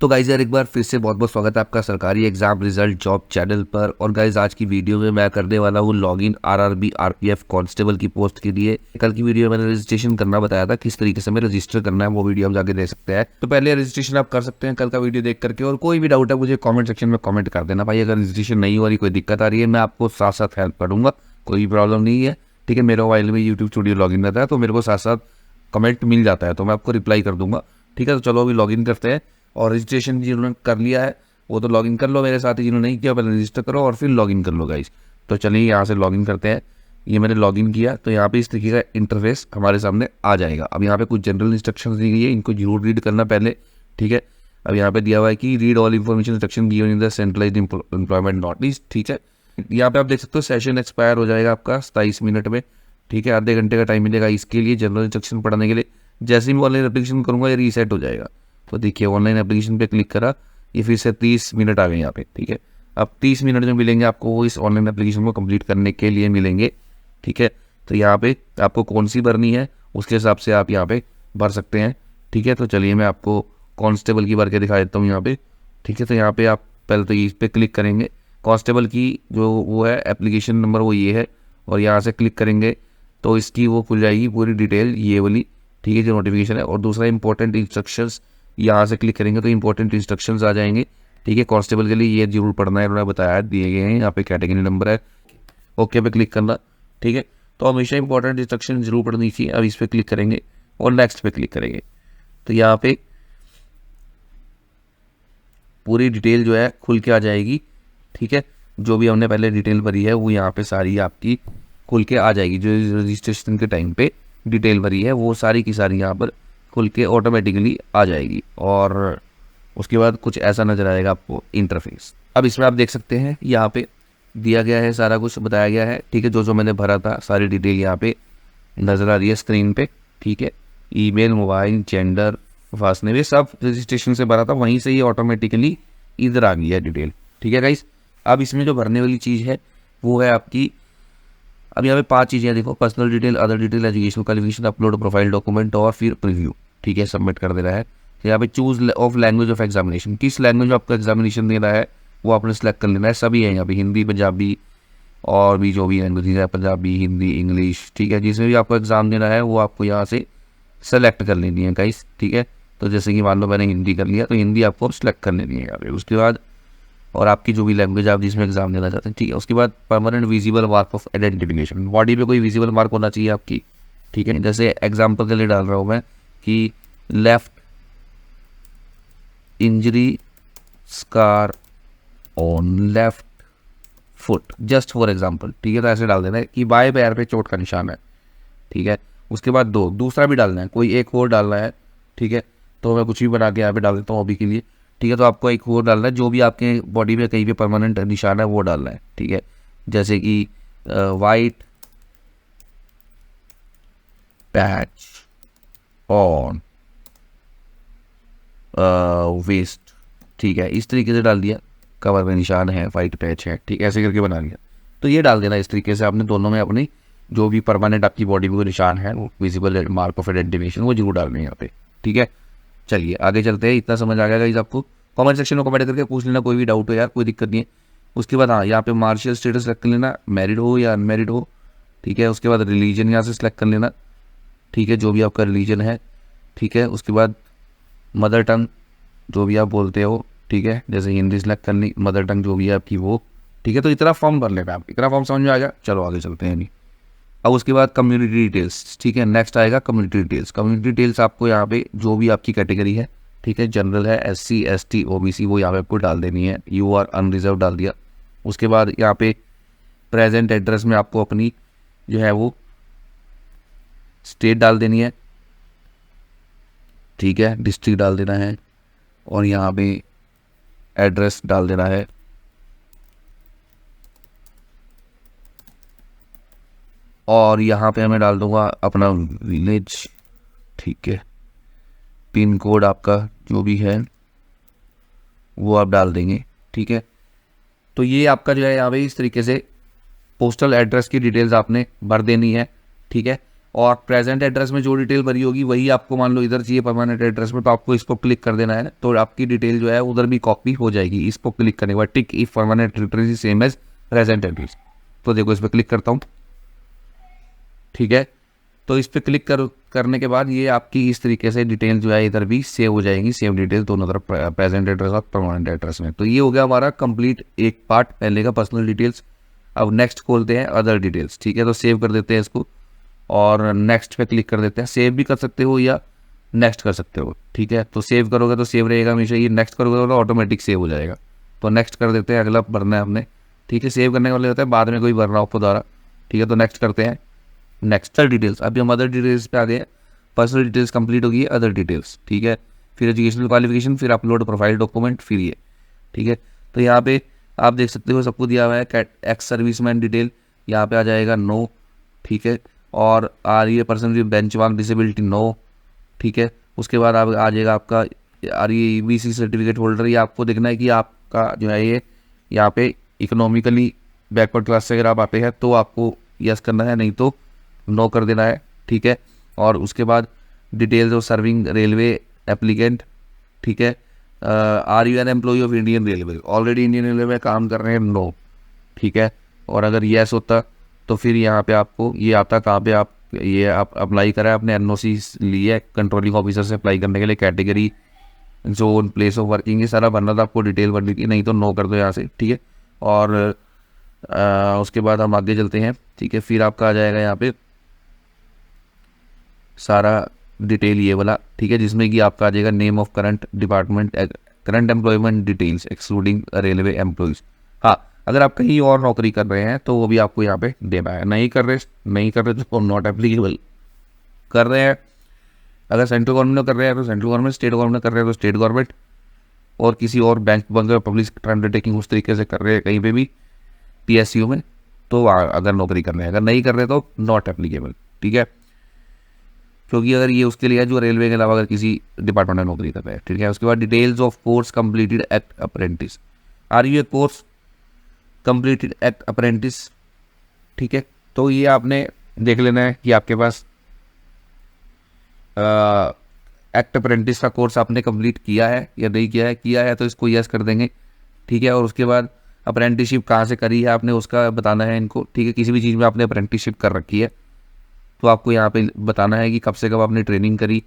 तो गाइज यार एक बार फिर से बहुत बहुत स्वागत है आपका सरकारी एग्जाम रिजल्ट जॉब चैनल पर। और गाइज आज की वीडियो में मैं करने वाला हूँ लॉगिन आरआरबी आरपीएफ कांस्टेबल की पोस्ट के लिए। कल की वीडियो में मैंने रजिस्ट्रेशन करना बताया था, किस तरीके से हमें रजिस्टर करना है, वो वीडियो हम जाके देख सकते हैं। तो पहले रजिस्ट्रेशन आप कर सकते हैं कल का वीडियो देख करके। और कोई भी डाउट है मुझे कॉमेंट सेक्शन में कॉमेंट कर देना भाई। अगर रजिस्ट्रेशन नहीं हो रही, कोई दिक्कत आ रही है, मैं आपको साथ साथ हेल्प करूँगा, कोई भी प्रॉब्लम नहीं है। ठीक है, मेरे मोबाइल में यूट्यूब स्टूडियो लॉगिन रहता है तो मेरे को साथ साथ कमेंट मिल जाता है, तो मैं आपको रिप्लाई कर दूंगा। ठीक है, तो चलो अभी लॉगिन करते हैं। और रजिस्ट्रेशन जिन्होंने कर लिया है वो तो लॉगिन कर लो मेरे साथ ही, जिन्होंने नहीं किया पहले रजिस्टर करो और फिर लॉगिन कर लो गाइस। तो चलिए यहाँ से लॉगिन करते हैं। ये मैंने लॉगिन किया तो यहाँ पे इस तरीके का इंटरफेस हमारे सामने आ जाएगा। अब यहाँ पे कुछ जनरल इंस्ट्रक्शंस दी गई है, इनको जरूर रीड करना पहले। ठीक है, अब यहाँ पे दिया हुआ है कि read all information instruction given in the centralised employment notice. ठीक है, यहाँ पे आप देख सकते हो सेशन एक्सपायर हो जाएगा आपका 27 मिनट में। ठीक है, आधे घंटे का टाइम मिलेगा इसके लिए जनरल इंस्ट्रक्शन पढ़ने के लिए। जैसे ही मैं ऑनलाइन एप्लीकेशन करूँगा ये रीसेट हो जाएगा। तो देखिए ऑनलाइन एप्लीकेशन पे क्लिक करा, ये फिर से 30 मिनट आ गए यहाँ पे। ठीक है, अब 30 मिनट जो मिलेंगे आपको वो इस ऑनलाइन एप्लीकेशन को कंप्लीट करने के लिए मिलेंगे। ठीक है, तो यहाँ पे आपको कौन सी भरनी है उसके हिसाब से आप यहाँ पे भर सकते हैं। ठीक है, तो चलिए मैं आपको कांस्टेबल की भर के दिखा देता हूँ यहाँ पे। ठीक है, तो यहाँ पे आप पहले तो इस पर क्लिक करेंगे, कांस्टेबल की जो वो है एप्लीकेशन नंबर वो ये है, और यहाँ से क्लिक करेंगे तो इसकी वो खुल जाएगी पूरी डिटेल ये वाली। ठीक है, जो नोटिफिकेशन है। और दूसरा इंपॉर्टेंट इंस्ट्रक्शंस, यहाँ से क्लिक करेंगे तो इंपॉर्टेंट इंस्ट्रक्शंस आ जाएंगे। ठीक है, कांस्टेबल के लिए ये जरूर पढ़ना है, उन्होंने बताया दिए गए हैं, यहाँ पे कैटेगरी नंबर है, ओके पे क्लिक करना। ठीक है, तो हमेशा इंपॉर्टेंट इंस्ट्रक्शन जरूर पढ़नी चाहिए। अब इस पर क्लिक करेंगे और नेक्स्ट पे क्लिक करेंगे तो यहाँ पे पूरी डिटेल जो है खुल के आ जाएगी। ठीक है, जो भी हमने पहले डिटेल भरी है वो यहाँ पे सारी आपकी खुल के आ जाएगी। जो रजिस्ट्रेशन के टाइम पे डिटेल भरी है वो सारी की सारी यहाँ पर खुल के ऑटोमेटिकली आ जाएगी। और उसके बाद कुछ ऐसा नजर आएगा आपको इंटरफेस। अब इसमें आप देख सकते हैं यहाँ पे दिया गया है, सारा कुछ बताया गया है। ठीक है, जो जो मैंने भरा था सारी डिटेल यहाँ पे नजर आ रही है स्क्रीन पे। ठीक है, email, mobile, gender, fast name, ये सब रजिस्ट्रेशन से भरा था, वहीं से ये ऑटोमेटिकली इधर आ गई है डिटेल। ठीक है गाइस, अब इसमें जो भरने वाली चीज़ है वो है आपकी, अब यहाँ पे 5 चीज़ें देखो, personal detail, other detail, educational qualification, upload profile document और फिर प्रीव्यू। ठीक है, सबमिट कर देना है। तो यहाँ पे choose of language of examination, किस लैंग्वेज में आपका एग्जामिनेशन देना है वो आपने सेलेक्ट कर लेना है। सभी है यहाँ पे, हिंदी, पंजाबी और भी जो भी लैंग्वेज है, पंजाबी, हिंदी, इंग्लिश। ठीक है, जिसमें भी आपको एग्जाम देना है वो आपको यहाँ से सेलेक्ट कर लेनी है गाइस। ठीक है, तो जैसे कि मान लो मैंने हिंदी कर लिया तो हिंदी आपको सेलेक्ट कर लेनी है यहाँ पे। उसके बाद और आपकी जो भी लैंग्वेज आप जिसमें एग्जाम देना चाहते हैं। ठीक है, उसके बाद permanent visible mark of identification, body पे कोई विजिबल मार्क होना चाहिए आपकी। ठीक है, जैसे एग्जाम्पल के लिए डाल रहा हूँ मैं कि left injury scar on left foot, just for example. ठीक है, तो ऐसे डाल देना है कि बाएं पैर पे चोट का निशान है। ठीक है, उसके बाद दूसरा भी डालना है, कोई एक और डालना है। ठीक है, तो मैं कुछ भी बना के यहाँ पे डाल देता हूँ अभी के लिए। ठीक है, तो आपको एक और डालना है, जो भी आपके बॉडी में कहीं पे परमानेंट निशान है वो डालना है। ठीक है, जैसे कि वाइट पैच ऑन वेस्ट। ठीक है, इस तरीके से डाल दिया, कवर में निशान है, वाइट पैच है। ठीक है, ऐसे करके बना लिया। तो ये डाल देना इस तरीके से आपने दोनों में अपनी जो भी परमानेंट आपकी बॉडी में कोई निशान है वो विजिबल मार्क ऑफ आइडेंटिफिकेशन वो जरूर डालना है यहाँ पे। ठीक है, चलिए आगे चलते हैं। इतना समझ आ गया गाइस आपको? कमेंट सेक्शन में कमेंट करके पूछ लेना, कोई भी डाउट हो यार, कोई दिक्कत नहीं है। उसके बाद हाँ, यहाँ पे मार्शियल स्टेटस रख लेना, मैरिड हो या अनमैरिड हो। ठीक है, उसके बाद रिलीजन यहाँ से सिलेक्ट कर लेना। ठीक है, जो भी आपका रिलीजन है। ठीक है, उसके बाद मदर टंग जो भी आप बोलते हो। ठीक है, जैसे हिंदी सिलेक्ट करनी, मदर टंग जो भी है आपकी वो। ठीक है, तो इतना फॉर्म भर लेना, आप इतना फॉर्म समझ में आ गया। चलो आगे चलते हैं नहीं। अब उसके बाद कम्युनिटी डिटेल्स। ठीक है, नेक्स्ट आएगा कम्युनिटी डिटेल्स। कम्युनिटी डिटेल्स आपको यहाँ पे जो भी आपकी कैटेगरी है, ठीक है, जनरल है, SC ST OBC, वो यहाँ पे आपको डाल देनी है। UR अनरिजर्व डाल दिया। उसके बाद यहाँ पे प्रेजेंट एड्रेस में आपको अपनी जो है वो स्टेट डाल देनी है। ठीक है, डिस्ट्रिक्ट डाल देना है और यहाँ पे एड्रेस डाल देना है। और यहाँ पे मैं डाल दूंगा अपना विलेज। ठीक है, पिन कोड आपका जो भी है वो आप डाल देंगे। ठीक है, तो ये आपका जो है यहाँ पे इस तरीके से पोस्टल एड्रेस की डिटेल्स आपने भर देनी है। ठीक है, और प्रेजेंट एड्रेस में जो डिटेल भरी होगी वही आपको मान लो इधर चाहिए परमानेंट एड्रेस में, तो आपको इसको क्लिक कर देना है, तो आपकी डिटेल जो है उधर भी कॉपी हो जाएगी। इसको क्लिक करने के बाद tick if permanent address is same as present address, तो देखो इस पर क्लिक करता हूँ, ठीक है। तो इस पर क्लिक करने के बाद ये आपकी इस तरीके से डिटेल जो है इधर भी सेव हो जाएंगी, सेम डिटेल दोनों तरफ, प्रेजेंट एड्रेस और परमानेंट एड्रेस में। तो ये हो गया हमारा कंप्लीट एक पार्ट पहले का पर्सनल डिटेल्स। अब नेक्स्ट खोलते हैं अदर डिटेल्स, ठीक है। तो सेव कर देते हैं इसको और नेक्स्ट पे क्लिक कर देते हैं। सेव भी कर सकते हो या नेक्स्ट कर सकते हो, ठीक है। तो सेव करोगे तो सेव रहेगा हमेशा, ये नेक्स्ट करोगे तो ऑटोमेटिक सेव हो जाएगा। तो नेक्स्ट कर देते हैं, अगला भरना है हमने, ठीक है। सेव करने वाले होता है बाद में कोई भरना हो दोबारा, ठीक है। तो नेक्स्ट करते हैं, नेक्स्ट डिटेल्स। अभी हम अदर डिटेल्स पे आ गए हैं, पर्सनल डिटेल्स कंप्लीट होगी, अदर डिटेल्स, ठीक है। फिर एजुकेशनल क्वालिफिकेशन, फिर अपलोड प्रोफाइल डॉक्यूमेंट, फिर ये, ठीक है। तो यहाँ पे आप देख सकते हो सबको दिया हुआ है। एक्स सर्विसमैन डिटेल यहाँ पे आ जाएगा नो, ठीक है। और आर ये person with benchmark disability no, ठीक है। उसके बाद आप आ जाएगा आपका आर ये EBC सर्टिफिकेट होल्डर, ये आपको देखना है कि आपका जो है ये यहाँ पे इकोनॉमिकली बैकवर्ड क्लास से अगर आप आते हैं तो आपको यस करना है, नहीं तो नो कर देना है, ठीक है। और उसके बाद details of serving railway applicant, ठीक है। Are you an employ of Indian railway, already Indian railway में काम कर रहे हैं, नो, ठीक है। और अगर यस होता तो फिर यहाँ पे आपको ये आता कहाँ पे, आप ये आप अप्लाई करा है, आपने NOC लिए कंट्रोलिंग ऑफिसर से अप्लाई करने के लिए, category, zone, place of working, ये सारा भरना था आपको, डिटेल भरनी थी, नहीं तो नो कर दो यहाँ से, ठीक है। और उसके बाद हम आगे चलते हैं, ठीक है। फिर आपका आ जाएगा यहाँ पे सारा डिटेल ये वाला, ठीक है, जिसमें कि आपका आ जाएगा name of current department, current employment details excluding railway employees. हाँ, अगर आप कहीं और नौकरी कर रहे हैं तो वो भी आपको यहाँ पे देना है। नहीं कर रहे तो नॉट एप्लीकेबल। कर रहे हैं, अगर सेंट्रल गवर्नमेंट में कर रहे हैं तो सेंट्रल गवर्नमेंट, स्टेट गवर्नमेंट में कर रहे हैं तो स्टेट गवर्नमेंट, और किसी और बैंक पब्लिक अंडरटेकिंग उस तरीके से कर रहे हैं कहीं पे भी PSU में, तो अगर नौकरी कर रहे हैं, अगर नहीं कर रहे तो नॉट एप्लीकेबल, ठीक है। क्योंकि अगर ये उसके लिए है जो रेलवे के अलावा अगर किसी डिपार्टमेंट में नौकरी कर रहे हैं, ठीक है। उसके बाद details of course completed at apprentice, are you a course completed at apprentice, ठीक है। तो ये आपने देख लेना है कि आपके पास एक्ट अप्रेंटिस का कोर्स आपने कंप्लीट किया है या नहीं किया है। किया है तो इसको यस कर देंगे, ठीक है। और उसके बाद अप्रेंटिसशिप कहाँ से करी है आपने उसका बताना है इनको, ठीक है। किसी भी चीज़ में आपने अप्रेंटिसशिप कर रखी है तो आपको यहाँ पे बताना है कि कब से कब आपने ट्रेनिंग करी,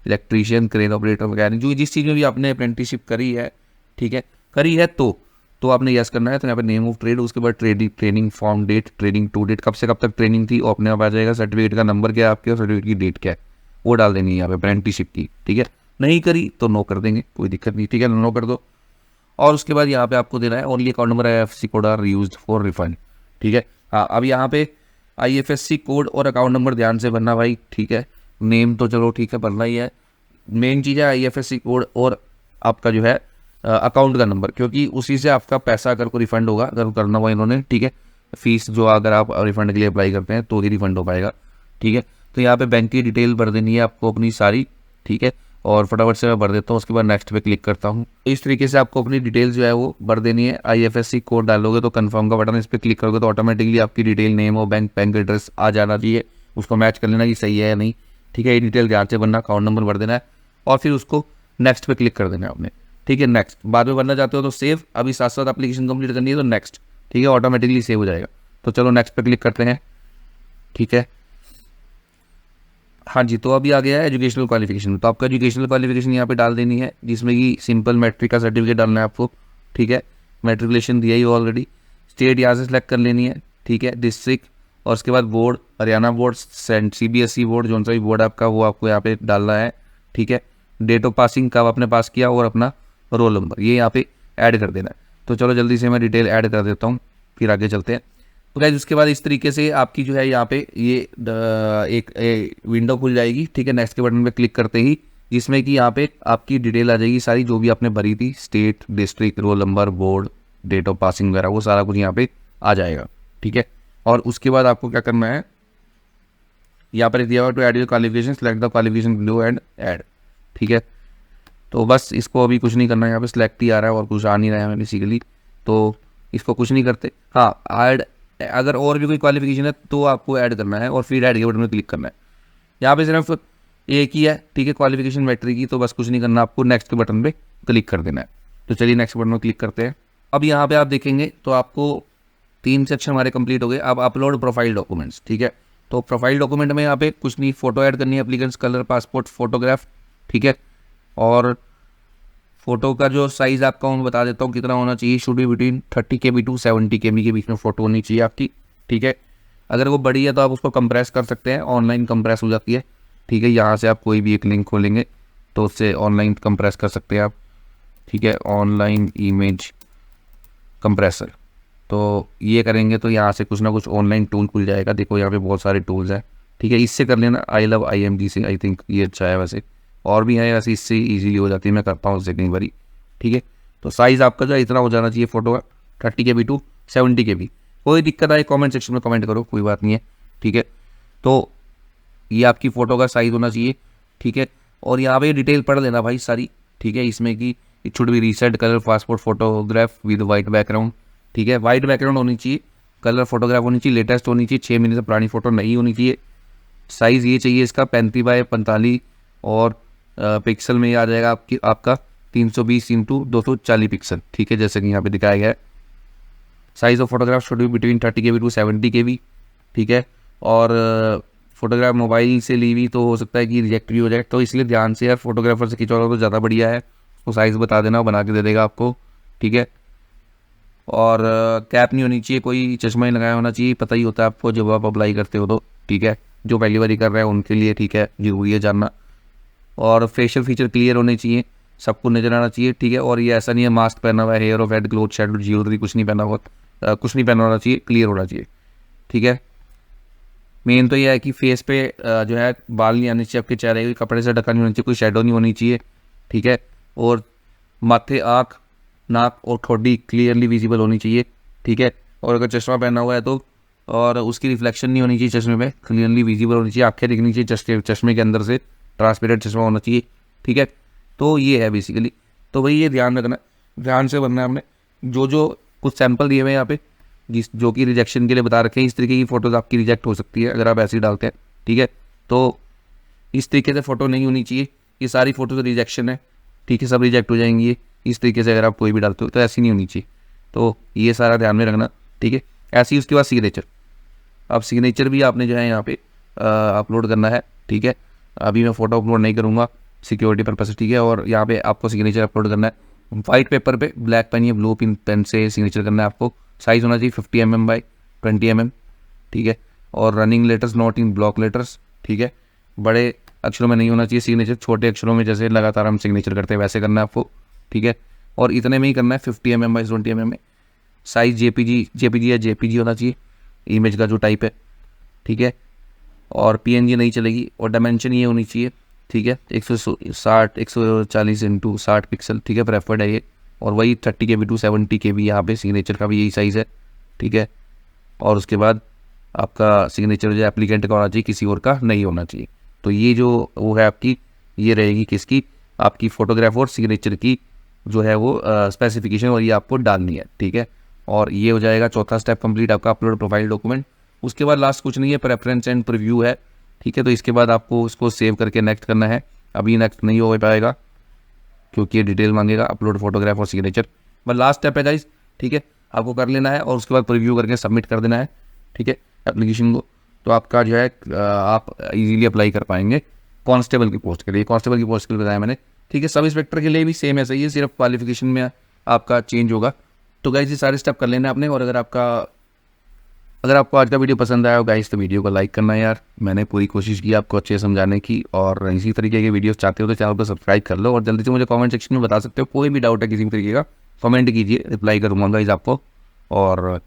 इलेक्ट्रीशियन, क्रेन ऑपरेटर, मैकेनिक, जो जिस चीज़ में भी आपने अप्रेंटिसशिप करी है, ठीक है, करी है तो आपने यस करना है। तो यहाँ पे नेम ऑफ ट्रेड, उसके बाद training from date, training to date, कब से कब तक ट्रेनिंग थी, और अपने आप आ जाएगा। सर्टिफिकेट का नंबर क्या है आपके, और सर्टिफिकेट की डेट क्या है वो डाल देनी है यहाँ पे अप्रेंटिसशिप की, ठीक है। नहीं करी तो नो कर देंगे, कोई दिक्कत नहीं, ठीक है, नो कर दो। और उसके बाद यहाँ पे आपको देना है only account number IFSC code are used for refund, ठीक है। हाँ, अब यहाँ पे IFSC कोड और अकाउंट नंबर ध्यान से भरना भाई, ठीक है। नेम तो चलो ठीक है भरना ही है, मेन चीज़ है IFSC कोड और आपका जो है अकाउंट का नंबर, क्योंकि उसी से आपका पैसा अगर कोई रिफंड होगा, अगर करना हुआ इन्होंने, ठीक है। फीस जो अगर आप रिफंड के लिए अप्लाई करते हैं तो ही रिफंड हो पाएगा, ठीक है। तो यहाँ पे बैंक की डिटेल भर देनी है आपको अपनी सारी, ठीक है। और फटाफट से मैं भर देता हूँ, उसके बाद नेक्स्ट पे क्लिक करता हूँ। इस तरीके से आपको अपनी डिटेल जो है वो भर देनी है। IFSC कोड डालोगे तो कंफर्म का बटन, इस पर क्लिक करोगे तो ऑटोमेटिकली आपकी डिटेल, नेम और बैंक एड्रेस आ जाना चाहिए, उसको मैच कर लेना कि सही है या नहीं, ठीक है। ये डिटेल ध्यान से भरना, अकाउंट नंबर भर देना है और फिर उसको नेक्स्ट पे क्लिक कर देना है आपने, ठीक है। नेक्स्ट बाद में भरना चाहते हो तो सेव, अभी साथ साथ एप्लीकेशन कंप्लीट करनी है तो नेक्स्ट, ठीक है, ऑटोमेटिकली सेव हो जाएगा। तो चलो नेक्स्ट पे क्लिक करते हैं, ठीक है। हाँ जी, तो अभी आ गया है एजुकेशनल क्वालिफिकेशन। तो आपका एजुकेशनल क्वालिफिकेशन यहाँ पे डाल देनी है, जिसमें कि सिंपल मैट्रिक का सर्टिफिकेट डालना है आपको, ठीक है। मैट्रिकुलेशन दिया ही ऑलरेडी। स्टेट यहाँ से सिलेक्ट कर लेनी है, ठीक है, डिस्ट्रिक्ट, और उसके बाद board, Haryana board, CBSE board, जो सा भी बोर्ड आपका वो आपको यहाँ पे डालना है, ठीक है। डेट ऑफ पासिंग कब आपने पास किया और अपना रोल नंबर ये यहाँ पे ऐड कर देना है। तो चलो जल्दी से मैं डिटेल ऐड कर देता हूँ, फिर आगे चलते हैं। तो गाइस उसके बाद इस तरीके से आपकी जो है यहाँ पे ये एक विंडो खुल जाएगी, ठीक है। नेक्स्ट के बटन पे क्लिक करते ही, जिसमें कि यहाँ पे आपकी डिटेल आ जाएगी सारी जो भी आपने भरी थी, state, district, roll number, board, date of passing वगैरह, वो सारा कुछ यहाँ पे आ जाएगा, ठीक है। और उसके बाद आपको क्या करना है, यहाँ पर दिया हुआ to add your qualification, select the qualification below and add, ठीक है। तो बस इसको अभी कुछ नहीं करना है, यहाँ पे सिलेक्ट ही आ रहा है और कुछ आ नहीं रहा है बेसिकली, तो इसको कुछ नहीं करते। हाँ, ऐड, अगर और भी कोई क्वालिफिकेशन है तो आपको ऐड करना है और फिर ऐड के बटन में क्लिक करना है। यहाँ पे सिर्फ एक ही है, ठीक है, क्वालिफिकेशन मैट्रिक की, तो बस कुछ नहीं करना आपको, नेक्स्ट के बटन पे क्लिक कर देना है। तो चलिए नेक्स्ट बटन पर क्लिक करते हैं। अब यहाँ पे आप देखेंगे तो आपको 3 सेक्शन हमारे कंप्लीट हो गए। अब अपलोड प्रोफाइल डॉक्यूमेंट्स, ठीक है। तो प्रोफाइल डॉक्यूमेंट में यहाँ पे कुछ नहीं, फोटो ऐड करनी है, एप्लीकेंट्स कलर, पासपोर्ट फोटोग्राफ, ठीक है। और फोटो का जो साइज़ आपका मैं बता देता हूँ कितना होना चाहिए, should be between 30 KB to 70 KB के बीच में फ़ोटो होनी चाहिए आपकी, ठीक है। अगर वो बड़ी है तो आप उसको कंप्रेस कर सकते हैं, ऑनलाइन कंप्रेस हो जाती है, ठीक है। यहाँ से आप कोई भी एक लिंक खोलेंगे तो उससे ऑनलाइन कंप्रेस कर सकते हैं आप, ठीक है, ऑनलाइन इमेज कंप्रेसर। तो ये करेंगे तो यहाँ से कुछ ना कुछ ऑनलाइन टूल खुल जाएगा, देखो यहाँ पे बहुत सारे टूल्स हैं, ठीक है। इससे कर लेना, आई लव IMG से, आई थिंक ये अच्छा है, वैसे और भी है, वैसे इससे ईजिली हो जाती है, मैं करता हूँ उससे कई बारी, ठीक है। तो साइज़ आपका जो इतना हो जाना चाहिए फ़ोटो का, 30 KB टू 70 KB। कोई दिक्कत आए कमेंट सेक्शन में कमेंट करो, कोई बात नहीं है, ठीक है। तो ये आपकी फ़ोटो का साइज़ होना चाहिए, ठीक है। और यहाँ पे डिटेल पढ़ लेना भाई सारी, ठीक है, इसमें कि it should be reset colour passport photograph with white background, ठीक है। वाइट बैकग्राउंड होनी चाहिए, कलर फोटोग्राफ होनी चाहिए, लेटेस्ट होनी चाहिए, 6 महीने से पुरानी फ़ोटो नहीं होनी चाहिए। साइज़ ये चाहिए इसका 35 बाय 45 और पिक्सल में ये आ जाएगा आपका 320 × 240 पिक्सल, ठीक है, जैसे कि यहाँ पे दिखाया गया है। Size of photograph should be between 30 KB to 70 KB, ठीक है। और फोटोग्राफ मोबाइल से ली हुई तो हो सकता है कि रिजेक्ट भी हो जाए, तो इसलिए ध्यान से यार फोटोग्राफर से खिंचवाओ तो ज़्यादा बढ़िया है। उसको साइज़ बता देना, बना के दे देगा आपको, ठीक है। और कैप नहीं होनी चाहिए, कोई चश्मा ही लगाया होना चाहिए, पता ही होता है आपको जब आप अप्लाई करते हो तो, ठीक है। जो पहली बारी कर रहे हैं उनके लिए, ठीक है, जरूरी है जानना। और फेशियल फीचर क्लियर होने चाहिए, सबको नजर आना चाहिए, ठीक है। और ये ऐसा नहीं है मास्क पहना हुआ है, hair of head, cloth, shadow, jewellery कुछ नहीं पहना हुआ, कुछ नहीं पहना होना चाहिए, क्लियर होना चाहिए, ठीक है। मेन तो ये है कि फेस पे जो है बाल नहीं आने चाहिए आपके चेहरे के, कपड़े से ढका नहीं होना चाहिए, कोई शेडो नहीं होनी चाहिए, ठीक है। और माथे, आँख, नाक और ठोडी क्लियरली विजिबल होनी चाहिए, ठीक है। और अगर चश्मा पहना हुआ है तो और उसकी रिफ्लेक्शन नहीं होनी चाहिए चश्मे में, क्लियरली विजिबल होनी चाहिए, आंखें दिखनी चाहिए चश्मे के अंदर से, ट्रांसपेरेंट चश्मा होना चाहिए, ठीक है। तो ये है बेसिकली। तो भाई ये ध्यान रखना, ध्यान से बनना है आपने। जो जो कुछ सैंपल दिए हुए हैं यहाँ पे जो कि रिजेक्शन के लिए बता रखे हैं, इस तरीके की फ़ोटोज़ आपकी रिजेक्ट हो सकती है अगर आप ऐसे ही डालते हैं, ठीक है। तो इस तरीके से फ़ोटो नहीं होनी चाहिए, ये सारी फ़ोटो रिजेक्शन है, ठीक है, सब रिजेक्ट हो जाएंगी ये इस तरीके से। अगर आप कोई भी डालते हो तो ऐसी नहीं होनी चाहिए, तो ये सारा ध्यान में रखना, ठीक है। ऐसे ही उसके बाद सिग्नेचर, अब सिग्नेचर भी आपने जो है यहाँ पे अपलोड करना है, ठीक है। अभी मैं फ़ोटो अपलोड नहीं करूँगा सिक्योरिटी पर्पज से, ठीक है। और यहाँ पे आपको सिग्नेचर अपलोड करना है वाइट पेपर पे, ब्लैक पेन या ब्लू पेन से सिग्नेचर करना है आपको। साइज़ होना चाहिए 50 mm बाई 20 mm, ठीक है। और running letters not in block letters, ठीक है। बड़े अक्षरों में नहीं होना चाहिए सिग्नेचर, छोटे अक्षरों में जैसे लगातार हम सिग्नेचर करते हैं वैसे करना है आपको, ठीक है। और इतने में ही करना है 50 mm बाई 20 mm में। साइज़ JPG या JPG होना चाहिए, इमेज का जो टाइप है, ठीक है। और PNG नहीं चलेगी। और डायमेंशन ये होनी चाहिए, ठीक है, 140 × 60 पिक्सल, ठीक है, प्रेफर्ड है ये। और वही 30 KB टू 70 KB, यहाँ पे सिग्नेचर का भी यही साइज़ है, ठीक है। और उसके बाद आपका सिग्नेचर जो एप्लीकेंट का होना चाहिए, किसी और का नहीं होना चाहिए। तो ये जो वो है आपकी, ये रहेगी किसकी, आपकी फ़ोटोग्राफ और सिग्नेचर की जो है वो स्पेसिफिकेशन, और ये आपको डालनी है, ठीक है। और ये हो जाएगा चौथा स्टेप कंप्लीट आपका, अपलोड प्रोफाइल डॉक्यूमेंट। उसके बाद लास्ट कुछ नहीं है, प्रेफरेंस एंड प्रीव्यू है, ठीक है। तो इसके बाद आपको उसको सेव करके नेक्स्ट करना है। अभी नेक्स्ट नहीं हो पाएगा क्योंकि ये डिटेल मांगेगा, अपलोड फोटोग्राफ और सिग्नेचर, बस लास्ट स्टेप है गाइस, ठीक है। आपको कर लेना है और उसके बाद प्रीव्यू करके सबमिट कर देना है, ठीक है, एप्लीकेशन को। तो आपका जो है आप इजीली अप्लाई कर पाएंगे कांस्टेबल की पोस्ट के लिए। कांस्टेबल की पोस्ट के लिए बताया मैंने, ठीक है। सब इंस्पेक्टर के लिए भी सेम ऐसा ही है, सिर्फ क्वालिफिकेशन में आपका चेंज होगा। तो गाइस ये सारे स्टेप कर लेना आपने। और अगर आपको आज का वीडियो पसंद आया हो गाइस तो वीडियो को लाइक करना है यार, मैंने पूरी कोशिश की आपको अच्छे समझाने की। और इसी तरीके के वीडियोस चाहते हो तो चैनल को सब्सक्राइब कर लो, और जल्दी से मुझे कमेंट सेक्शन में बता सकते हो, कोई भी डाउट है किसी भी तरीके का कमेंट कीजिए, रिप्लाई करूँगा गाइस आपको। और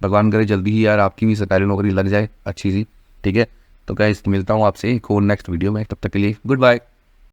भगवान करे जल्दी ही यार आपकी भी सरकारी नौकरी लग जाए अच्छी सी, ठीक है। तो गाइस मिलता हूँ आपसे एक और नेक्स्ट वीडियो में, तब तक के लिए गुड बाय।